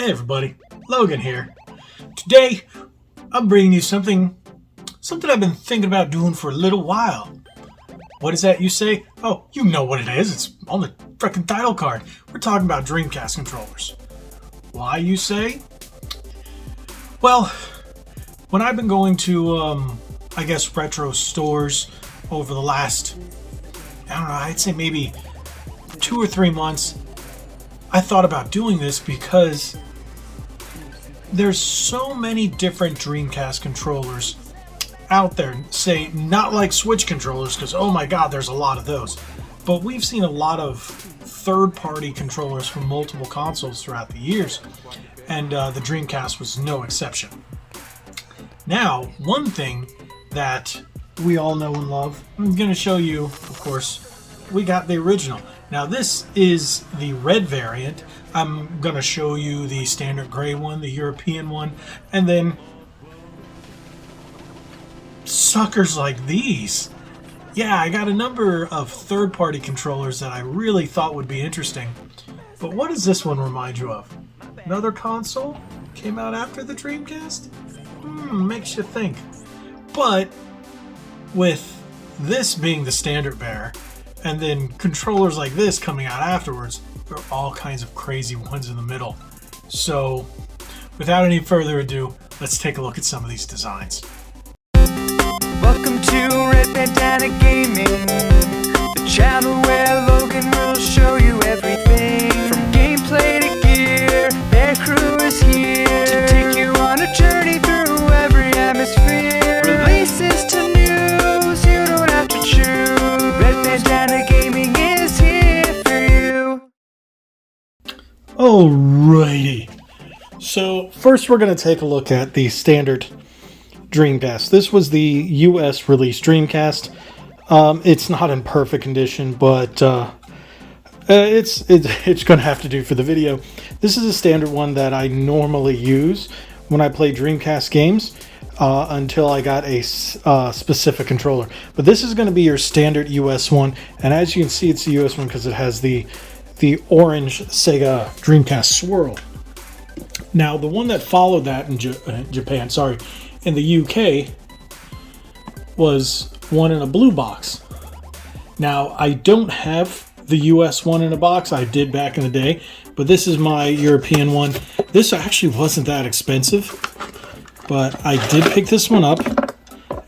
Hey everybody, Logan here. Today, I'm bringing you something I've been thinking about doing for a little while. What is that, you say? Oh, you know what it is. It's on the frickin' title card. We're talking about Dreamcast controllers. Why, you say? Well, when I've been going to, retro stores over the last, I'd say maybe 2 or 3 months, I thought about doing this because there's so many different Dreamcast controllers out there. Say, not like Switch controllers, because oh my god, there's a lot of those. But we've seen a lot of third-party controllers from multiple consoles throughout the years, and the Dreamcast was no exception. Now, one thing that we all know and love, I'm going to show you, of course, we got the original. Now this is the red variant. I'm going to show you the standard gray one, the European one, and then suckers like these. Yeah, I got a number of third-party controllers that I really thought would be interesting. But what does this one remind you of? Another console? Came out after the Dreamcast? Makes you think. But with this being the standard bearer, and then controllers like this coming out afterwards, there are all kinds of crazy ones in the middle. So, without any further ado, let's take a look at some of these designs. Welcome to Red Bandana Gaming, the channel where Logan will show you everything from gameplay to gear. Their crew is here to take you on a journey through every atmosphere. Releases to news, you don't have to choose. Red Bandana Gaming is here for you. Alrighty. So first we're going to take a look at the standard Dreamcast. This was the US release Dreamcast. It's not in perfect condition, but it's going to have to do for the video. This is a standard one that I normally use when I play Dreamcast games until I got a specific controller. But this is going to be your standard US one, and as you can see, it's the US one because it has the orange Sega Dreamcast swirl. Now, the one that followed that in Japan, in the UK, was one in a blue box. Now, I don't have the US one in a box. I did back in the day, but this is my European one. This actually wasn't that expensive, but I did pick this one up,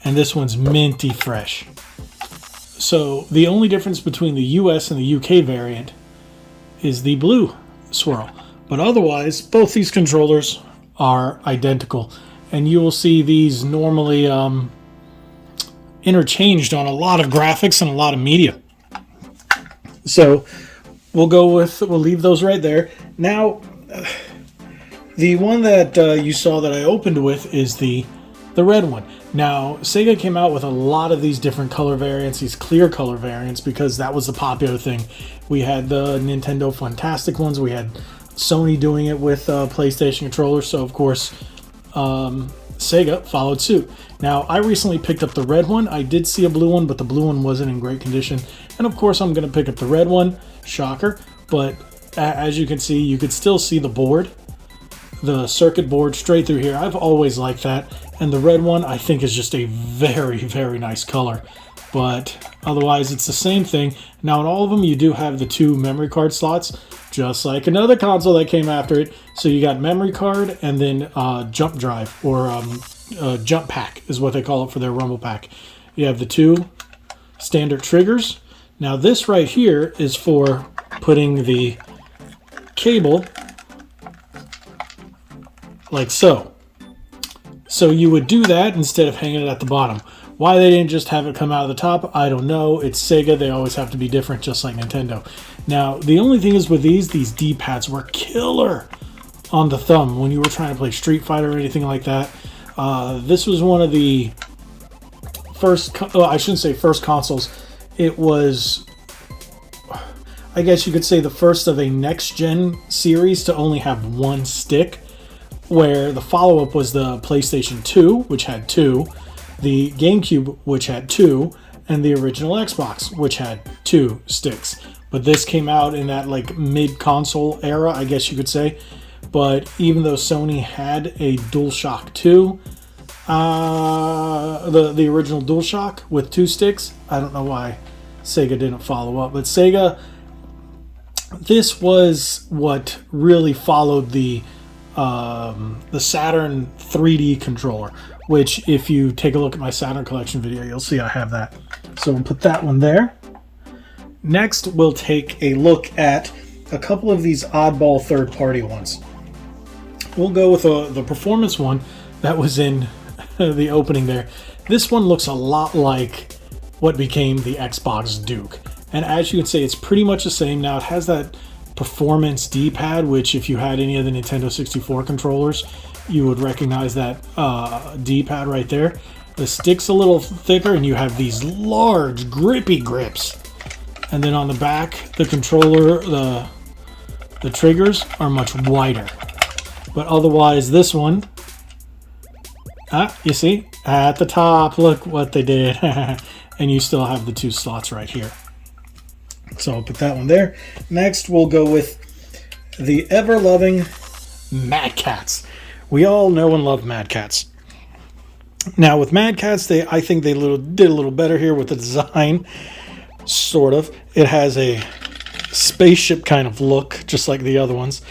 and this one's minty fresh. So the only difference between the US and the UK variant is the blue swirl. But otherwise, both these controllers are identical. And you will see these normally interchanged on a lot of graphics and a lot of media. So we'll leave those right there. Now, the one that you saw that I opened with is the red one. Now, Sega came out with a lot of these different color variants, these clear color variants, because that was the popular thing. We had the Nintendo Fantastic ones. We had Sony doing it with PlayStation controllers. So, of course, Sega followed suit. Now, I recently picked up the red one. I did see a blue one, but the blue one wasn't in great condition. And, of course, I'm going to pick up the red one. Shocker. But as you can see, you could still see the board, the circuit board straight through here. I've always liked that. And the red one, I think, is just a very, very nice color. But otherwise, it's the same thing. Now, in all of them, you do have the 2 memory card slots, just like another console that came after it. So you got memory card and then jump drive, or jump pack is what they call it for their rumble pack. You have the 2 standard triggers. Now, this right here is for putting the cable like so. So you would do that instead of hanging it at the bottom. Why they didn't just have it come out of the top, I don't know. It's Sega. They always have to be different, just like Nintendo. Now, the only thing is with these D-pads were killer on the thumb when you were trying to play Street Fighter or anything like that. This was one of the first, I shouldn't say first consoles. It was, I guess you could say, the first of a next-gen series to only have one stick, where the follow-up was the PlayStation 2, which had 2, the GameCube, which had 2, and the original Xbox, which had 2 sticks. But this came out in that like mid-console era, I guess you could say. But even though Sony had a DualShock 2, the original DualShock with 2 sticks, I don't know why Sega didn't follow up. But Sega, this was what really followed the Saturn 3D controller, which if you take a look at my Saturn collection video, you'll see I have that. So we'll put that one there. Next, we'll take a look at a couple of these oddball third-party ones. We'll go with the performance one that was in the opening there. This one looks a lot like what became the Xbox Duke. And as you can see, it's pretty much the same. Now it has that performance D-pad, which if you had any of the Nintendo 64 controllers, you would recognize that D-pad right there. The stick's a little thicker and you have these large grippy grips. And then on the back, the controller, the triggers are much wider. But otherwise, this one, you see, at the top, look what they did. And you still have the 2 slots right here. So I'll put that one there. Next, we'll go with the ever-loving Mad Catz. We all know and love Mad Catz. Now, with Mad Catz, I think they did a little better here with the design, sort of. It has a spaceship kind of look, just like the other ones.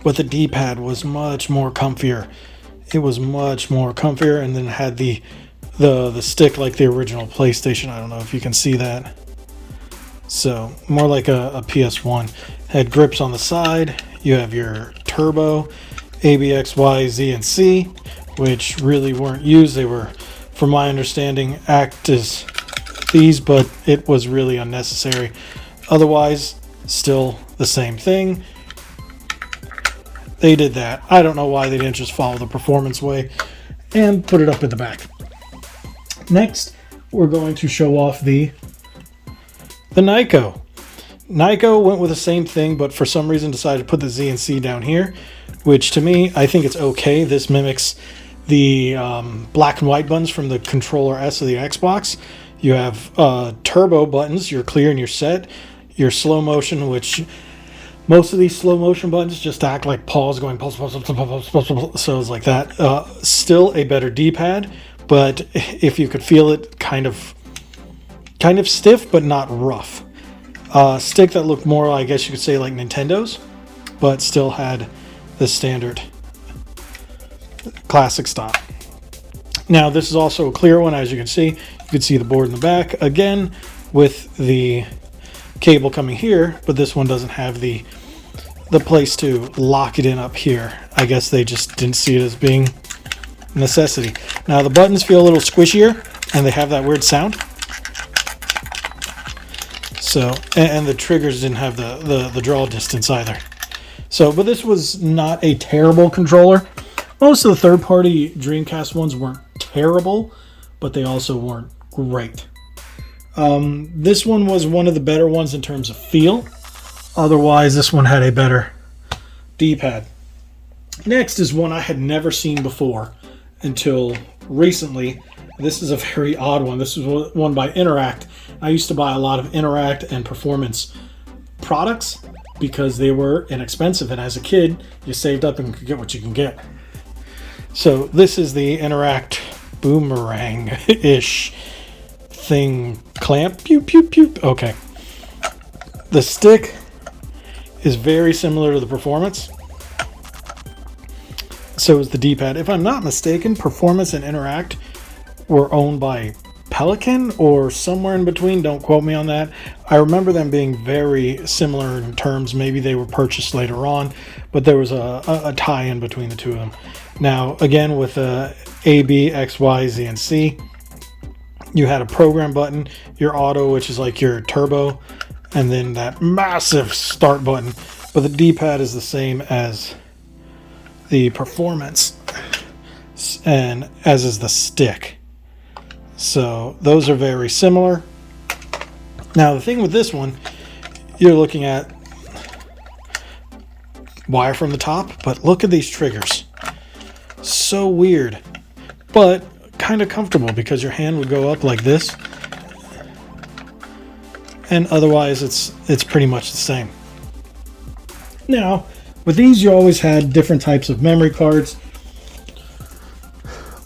But the D-pad was much more comfier. It was much more comfier, and then it had the stick like the original PlayStation. I don't know if you can see that. So more like a PS1. Had grips on the side. You have your turbo, A, B, X, Y, Z, and C, which really weren't used. They were, from my understanding, act as these, but it was really unnecessary. Otherwise, still the same thing. They did that. I don't know why they didn't just follow the performance way and put it up in the back. Next, we're going to show off the Nyko. Nyko went with the same thing, but for some reason decided to put the Z and C down here, which to me, I think it's okay. This mimics the black and white buttons from the Controller S of the Xbox. You have turbo buttons, your clear and your set, your slow motion, which most of these slow motion buttons just act like pause, going pause, pause, pause, pause, pause, pause, so it's like that. Still a better D-pad, but if you could feel it, kind of stiff, but not rough. Stick that looked more, I guess you could say, like Nintendo's, but still had the standard classic style. Now, this is also a clear one, as you can see. You can see the board in the back, again, with the cable coming here, but this one doesn't have the place to lock it in up here. I guess they just didn't see it as being a necessity. Now, the buttons feel a little squishier, and they have that weird sound. So, and the triggers didn't have the draw distance either. So, but this was not a terrible controller. Most of the third-party Dreamcast ones weren't terrible, but they also weren't great. This one was one of the better ones in terms of feel. Otherwise, this one had a better D-pad. Next is one I had never seen before until recently. This is a very odd one. This is one by Interact. I used to buy a lot of Interact and Performance products because they were inexpensive, and as a kid, you saved up and could get what you can get. So this is the Interact boomerang-ish thing clamp. Pew, pew, pew. Okay. The stick is very similar to the Performance. So is the D-pad. If I'm not mistaken, Performance and Interact were owned by Pelican or somewhere in between. Don't quote me on that. I remember them being very similar in terms. Maybe they were purchased later on, but there was a tie-in between the two of them. Now, again, with A, B, X, Y, Z, and C, you had a program button, your auto, which is like your turbo, and then that massive start button. But the D-pad is the same as the Performance, and as is the stick. So those are very similar. Now the thing with this one, you're looking at wire from the top, but look at these triggers. So weird, but kind of comfortable because your hand would go up like this, and otherwise it's pretty much the same. Now With these, you always had different types of memory cards,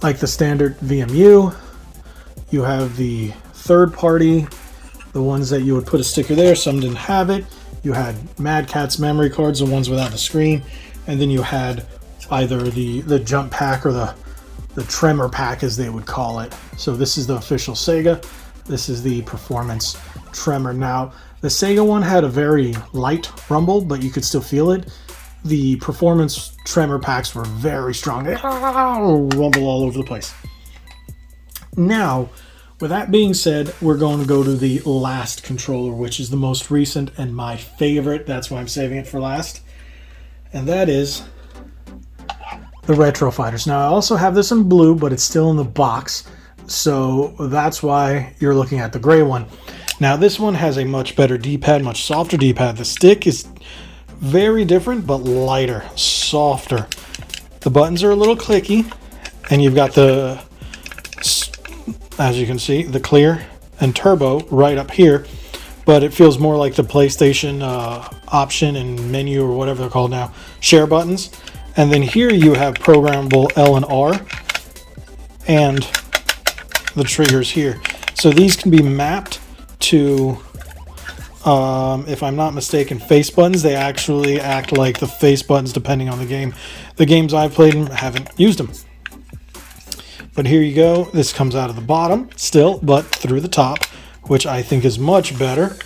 like the standard VMU. You have the third party, the ones that you would put a sticker there. Some didn't have it. You had Mad Catz memory cards, the ones without the screen, and then you had either the jump pack or the tremor pack, as they would call it. So this is the official Sega. This is the performance tremor. Now, the Sega one had a very light rumble, but you could still feel it. The performance tremor packs were very strong. They rumble all over the place. Now, with that being said, we're going to go to the last controller, which is the most recent and my favorite. That's why I'm saving it for last. And that is the Retro Fighters. Now, I also have this in blue, but it's still in the box. So that's why you're looking at the gray one. Now, this one has a much better D-pad, much softer D-pad. The stick is very different, but lighter, softer. The buttons are a little clicky, and you've got the, as you can see, the clear and turbo right up here, but it feels more like the PlayStation option and menu, or whatever they're called now, share buttons. And then here you have programmable L and R and the triggers here. So these can be mapped to, if I'm not mistaken, face buttons. They actually act like the face buttons depending on the game. The games I've played haven't used them. But here you go. This comes out of the bottom still, but through the top, which I think is much better.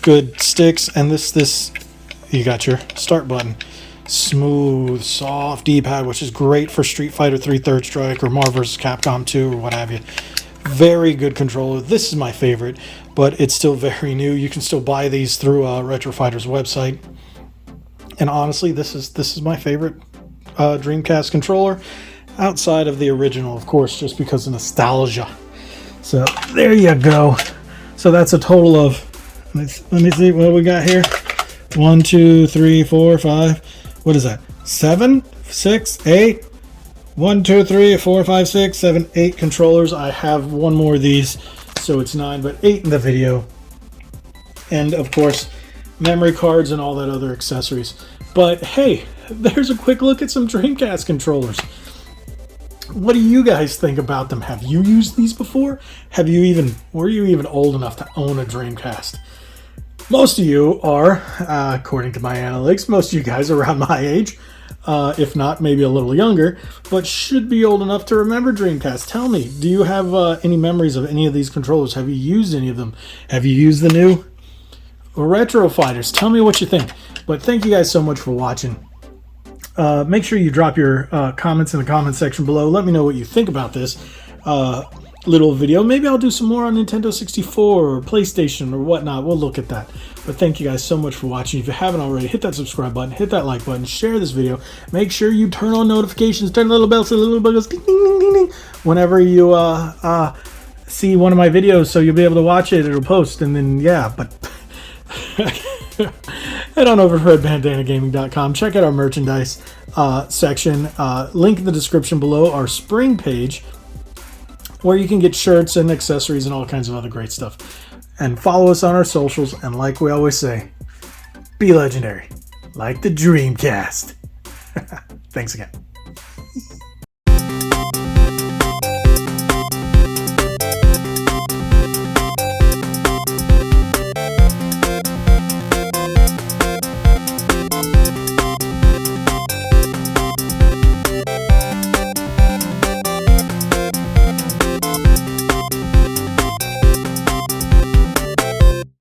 Good sticks, and this you got your start button. Smooth, soft D-pad, which is great for Street Fighter 3 Third Strike or Marvel vs. Capcom 2 or what have you. Very good controller. This is my favorite, but it's still very new. You can still buy these through Retro Fighters website. And honestly, this is my favorite Dreamcast controller, outside of the original, of course, just because of nostalgia. So there you go. So that's a total of, let me see what we got here. 1, 2, 3, 4, 5. What is that? 7, 6, 8. 1, 2, 3, 4, 5, 6, 7, 8 controllers. I have one more of these, so it's 9, but 8 in the video. And of course, memory cards and all that other accessories. But hey, there's a quick look at some Dreamcast controllers. What do you guys think about them? Have you used these before? Were you even old enough to own a Dreamcast? Most of you are, according to my analytics, most of you guys are around my age, if not maybe a little younger, but should be old enough to remember Dreamcast. Tell me, do you have any memories of any of these controllers? Have you used any of them? Have you used the new Retro Fighters? Tell me what you think. But thank you guys so much for watching. Make sure you drop your comments in the comment section below. Let me know what you think about this little video. Maybe I'll do some more on Nintendo 64 or PlayStation or whatnot. We'll look at that. But thank you guys so much for watching. If you haven't already, hit that subscribe button, hit that like button, share this video. Make sure you turn on notifications, turn the little bell so the little bell goes ding, ding, ding, ding, ding, whenever you see one of my videos, so you'll be able to watch it. It'll post, and then yeah. But head on over to redbandanagaming.com. Check out our merchandise section. Link in the description below. Our spring page, where you can get shirts and accessories and all kinds of other great stuff. And follow us on our socials. And like we always say, be legendary, like the Dreamcast. Thanks again.